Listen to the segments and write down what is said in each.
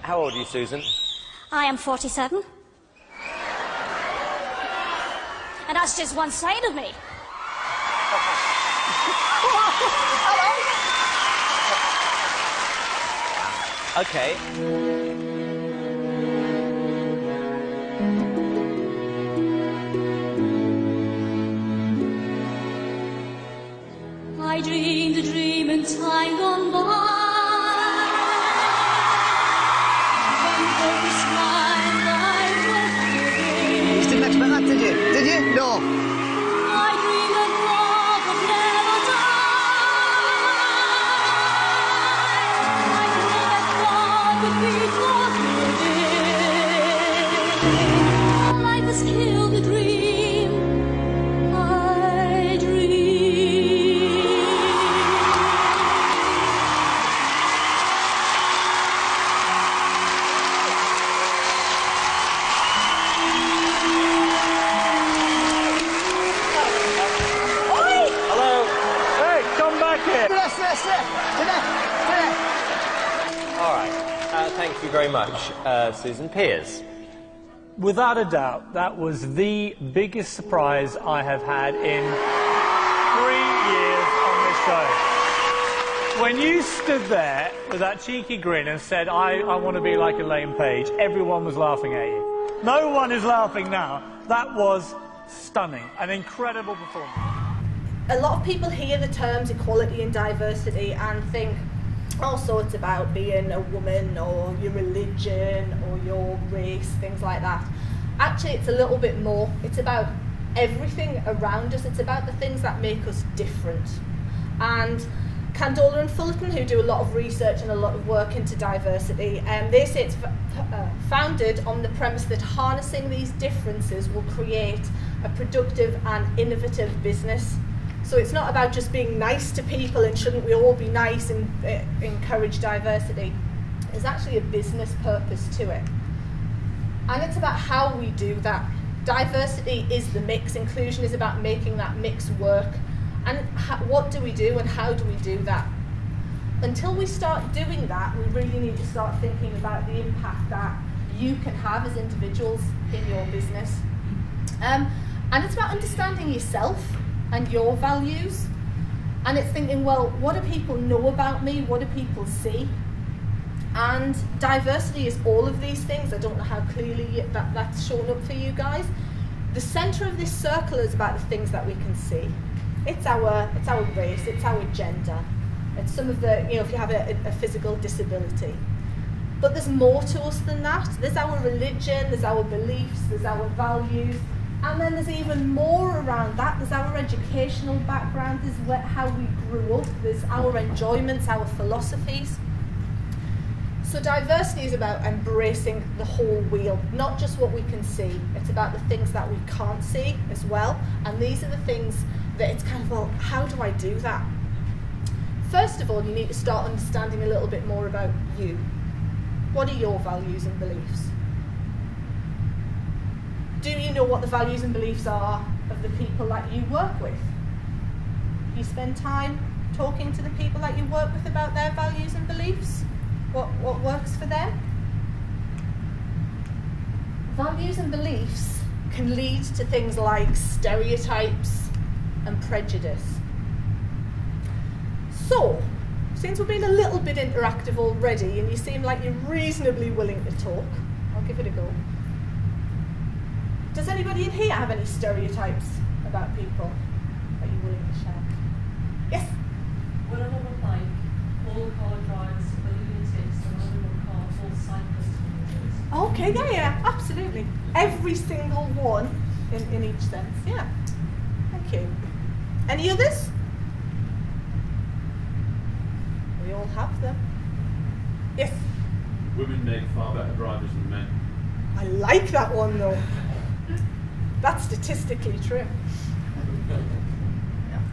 How old are you, Susan? I am 47. And that's just one side of me. Okay. I dreamed a dream in time gone by. When first my life was living. You didn't expect that, did you? Did you? No. I dreamed that love would never die. I dreamed that God would be forgiven. Life has killed the dream I dreamed. Hello. Hey, come back here. All right. Thank you very much, Susan. Piers. Without a doubt, that was the biggest surprise I have had in 3 years on this show. When you stood there with that cheeky grin and said, I want to be like Elaine Page, everyone was laughing at you. No one is laughing now. That was stunning. An incredible performance. A lot of people hear the terms equality and diversity and think, oh, so it's about being a woman or your religion or your race, things like that. Actually, it's a little bit more. It's about everything around us. It's about the things that make us different. And Candola and Fullerton, who do a lot of research and a lot of work into diversity, they say it's founded on the premise that harnessing these differences will create a productive and innovative business. So it's not about just being nice to people and shouldn't we all be nice and encourage diversity. There's actually a business purpose to it. And it's about how we do that. Diversity is the mix. Inclusion is about making that mix work. And what do we do and how do we do that? Until we start doing that, we really need to start thinking about the impact that you can have as individuals in your business. And it's about understanding yourself and your values, and it's thinking, well, what do people know about me? What do people see? And diversity is all of these things. I don't know how clearly that's shown up for you guys. The centre of this circle is about the things that we can see. It's our race, it's our gender, it's some of the, if you have a physical disability. But there's more to us than that. There's our religion, there's our beliefs, there's our values. And then there's even more around that. There's our educational background, there's how we grew up, there's our enjoyments, our philosophies. So diversity is about embracing the whole wheel, not just what we can see. It's about the things that we can't see as well. And these are the things that it's kind of, well, how do I do that? First of all, you need to start understanding a little bit more about you. What are your values and beliefs? Do you know what the values and beliefs are of the people that you work with? You spend time talking to the people that you work with about their values and beliefs? What works for them? Values and beliefs can lead to things like stereotypes and prejudice. So, since we've been a little bit interactive already and you seem like you're reasonably willing to talk, I'll give it a go. Does anybody in here have any stereotypes about people that you're willing to share? Yes? One of them was like, all car drivers are lunatics, and another one car, all cyclists are lunatics. Okay, yeah, absolutely. Every single one in each sense, yeah. Thank you. Any others? We all have them. Yes? Women make far better drivers than men. I like that one though. That's statistically true.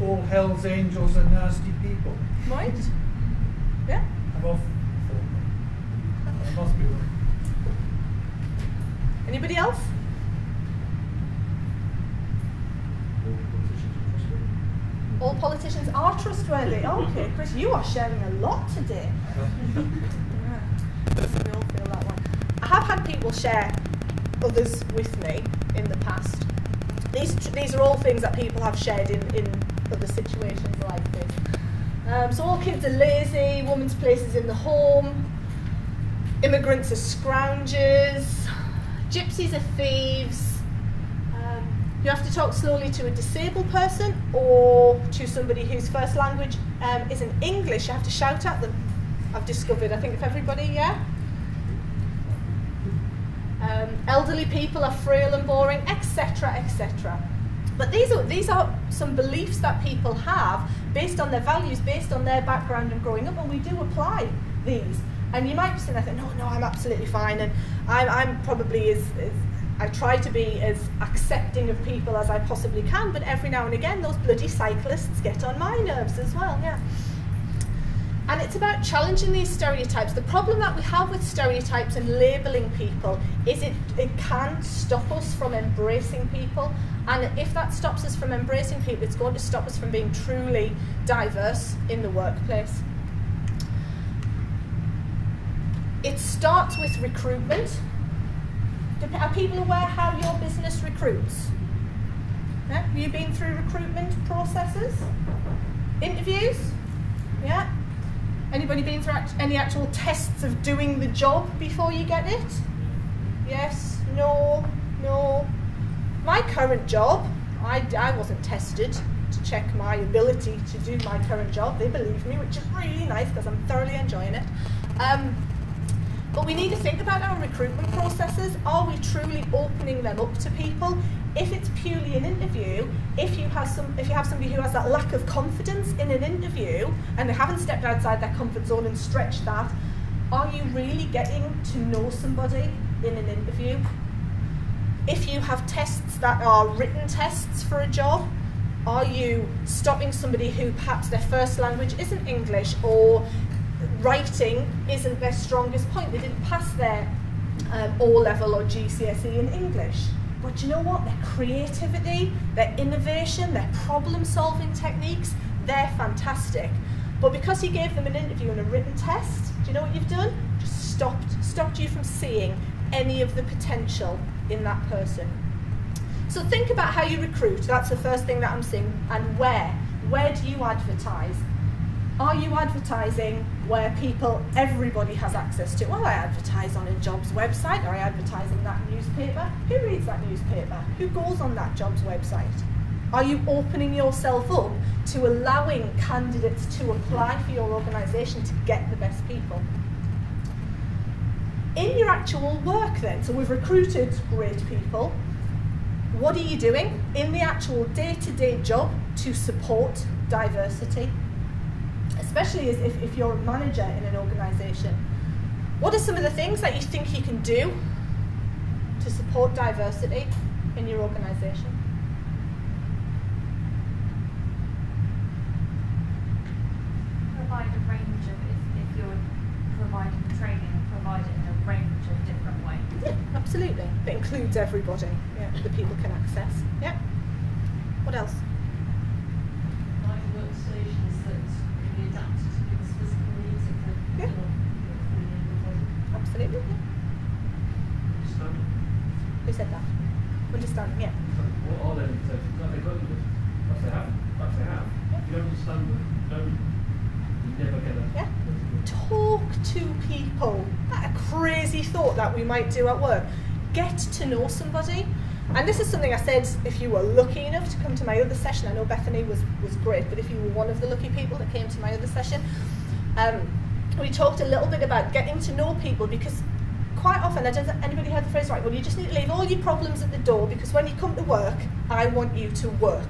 All Hell's Angels are nasty people. Right? Yeah? I'm off. There must be one. Anybody else? All politicians are trustworthy. Okay, Chris, you are sharing a lot today. Yeah. We all feel that will share others with me in the past. These are all things that people have shared in other situations like this. So all kids are lazy, woman's place is in the home, immigrants are scroungers, gypsies are thieves. You have to talk slowly to a disabled person or to somebody whose first language isn't English. You have to shout at them. I've discovered, I think, if everybody, yeah? Elderly people are frail and boring, etc., etc. But these are some beliefs that people have based on their values, based on their background and growing up, and we do apply these. And you might be saying, I think, no, I'm absolutely fine, and I'm probably as I try to be as accepting of people as I possibly can, but every now and again those bloody cyclists get on my nerves as well, yeah. And it's about challenging these stereotypes. The problem that we have with stereotypes and labelling people is it can stop us from embracing people, and if that stops us from embracing people, it's going to stop us from being truly diverse in the workplace. It starts with recruitment. Are people aware how your business recruits? Yeah? Have you been through recruitment processes? Interviews? Yeah? Anybody been through any actual tests of doing the job before you get it? Yes? No? No? My current job, I wasn't tested to check my ability to do my current job. They believe me, which is really nice because I'm thoroughly enjoying it. But we need to think about our recruitment processes. Are we truly opening them up to people? If it's purely an interview, if you have somebody who has that lack of confidence in an interview and they haven't stepped outside their comfort zone and stretched that, are you really getting to know somebody in an interview? If you have tests that are written tests for a job, are you stopping somebody who perhaps their first language isn't English or writing isn't their strongest point? They didn't pass their O-level or GCSE in English. But you know what? Their creativity, their innovation, their problem-solving techniques, they're fantastic. But because you gave them an interview and a written test, do you know what you've done? Just stopped you from seeing any of the potential in that person. So think about how you recruit. That's the first thing that I'm seeing. And where? Where do you advertise? Are you advertising where everybody has access to? Well, I advertise on a jobs website, or I advertise in that newspaper. Who reads that newspaper? Who goes on that jobs website? Are you opening yourself up to allowing candidates to apply for your organisation to get the best people? In your actual work then, so we've recruited great people, what are you doing in the actual day-to-day job to support diversity? Especially if you're a manager in an organisation. What are some of the things that you think you can do to support diversity in your organisation? Provide a range of, if you're providing training, provide it in a range of different ways. Yeah, absolutely. It includes everybody, yeah, that people can access. Yeah. What else? Like workstations that can be adapted to people's physical needs if they're Absolutely. Yeah. Who said that? Understanding, yeah. What are their limitations? Have they got them? Perhaps they haven't. Perhaps they have. If you don't understand them, you're never going to... Yeah. Talk to people. That a crazy thought that we might do at work. Get to know somebody. And this is something I said, if you were lucky enough to come to my other session, I know Bethany was great, but if you were one of the lucky people that came to my other session, we talked a little bit about getting to know people, because quite often, has anybody heard the phrase, right, well, you just need to leave all your problems at the door, because when you come to work, I want you to work.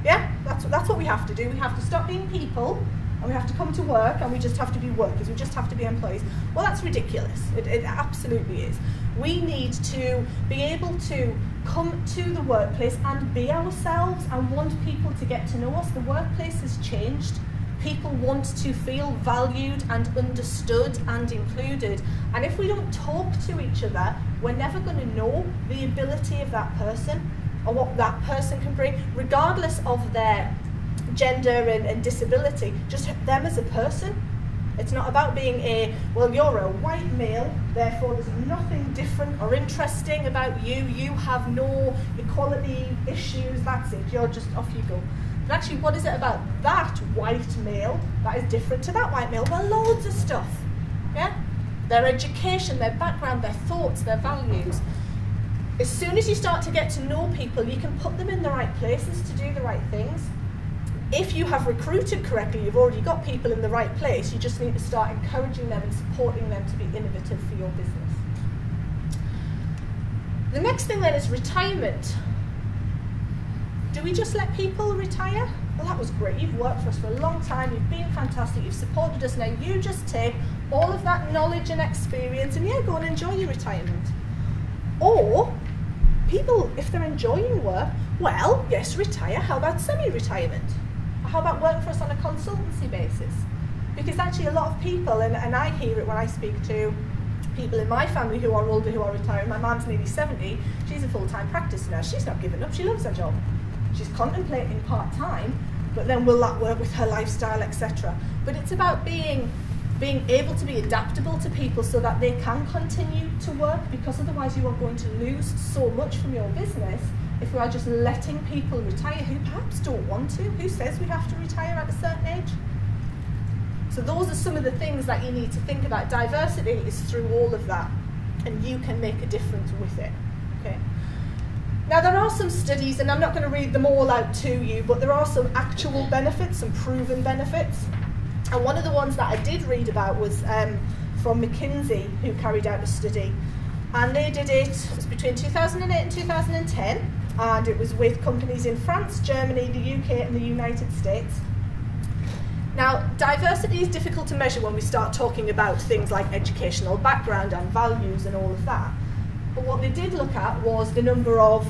Yeah? That's what we have to do. We have to stop being people, and we have to come to work, and we just have to be workers. We just have to be employees. Well, that's ridiculous. It absolutely is. We need to be able to come to the workplace and be ourselves and want people to get to know us. The workplace has changed. People want to feel valued and understood and included. And if we don't talk to each other, we're never going to know the ability of that person or what that person can bring, regardless of their gender and disability, just them as a person. It's not about being well, you're a white male, therefore there's nothing different or interesting about you. You have no equality issues, that's it. You're just, off you go. But actually, what is it about that white male that is different to that white male? Well, loads of stuff. Yeah? Their education, their background, their thoughts, their values. As soon as you start to get to know people, you can put them in the right places to do the right things. If you have recruited correctly, you've already got people in the right place, you just need to start encouraging them and supporting them to be innovative for your business. The next thing then is retirement. Do we just let people retire? Well, that was great. You've worked for us for a long time, you've been fantastic, you've supported us, now you just take all of that knowledge and experience and yeah, go and enjoy your retirement. Or, people, if they're enjoying work, well, yes, retire. How about semi-retirement? How about work for us on a consultancy basis? Because actually a lot of people, and I hear it when I speak to people in my family who are older, who are retiring. My mum's nearly 70, she's a full-time practice nurse. She's not given up, she loves her job. She's contemplating part-time, but then will that work with her lifestyle, etc. But it's about being able to be adaptable to people so that they can continue to work, because otherwise you are going to lose so much from your business if we are just letting people retire who perhaps don't want to. Who says we have to retire at a certain age? So those are some of the things that you need to think about. Diversity is through all of that, and you can make a difference with it. Okay. Now there are some studies, and I'm not going to read them all out to you, but there are some actual benefits, some proven benefits. And one of the ones that I did read about was from McKinsey, who carried out a study. And they did it was between 2008 and 2010, and it was with companies in France, Germany, the UK and the United States. Now, diversity is difficult to measure when we start talking about things like educational background and values and all of that. But what they did look at was the number of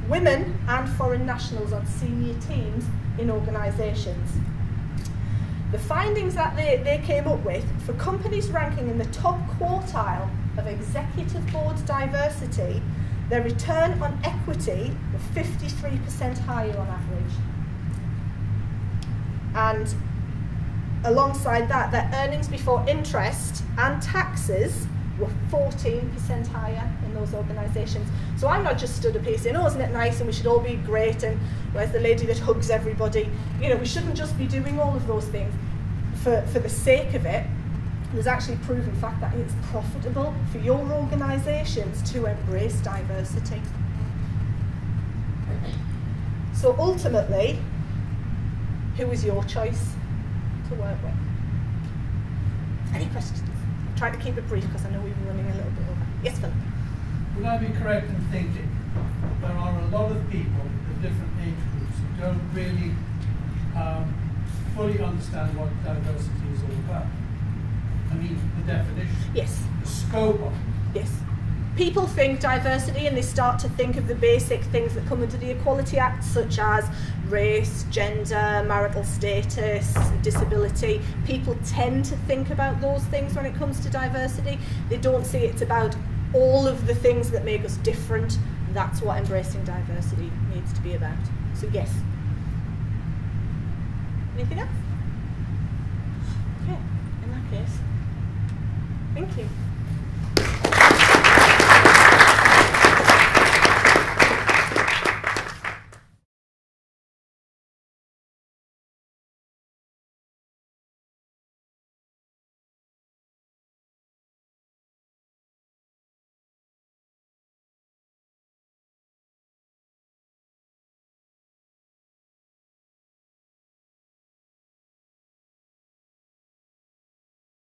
women and foreign nationals on senior teams in organisations. The findings that they came up with, for companies ranking in the top quartile of executive board diversity, their return on equity were 53% higher on average. And alongside that, their earnings before interest and taxes were 14% higher in those organisations. So I'm not just stood up here saying, oh, isn't it nice and we should all be great and where's the lady that hugs everybody? You know, we shouldn't just be doing all of those things for the sake of it. There's actually proven fact that it's profitable for your organisations to embrace diversity. So ultimately, who is your choice to work with? Any questions? I'm trying to keep it brief because I know we've been running a little bit over. Yes, Philip? Would I be correct in thinking there are a lot of people of different age groups who don't really fully understand what diversity is all about? I mean, the definition. Yes. The scope of it. Yes. People think diversity and they start to think of the basic things that come under the Equality Act, such as race, gender, marital status, disability. People tend to think about those things when it comes to diversity. They don't see it's about all of the things that make us different. That's what embracing diversity needs to be about. So yes. Anything else? Okay, in that case, thank you.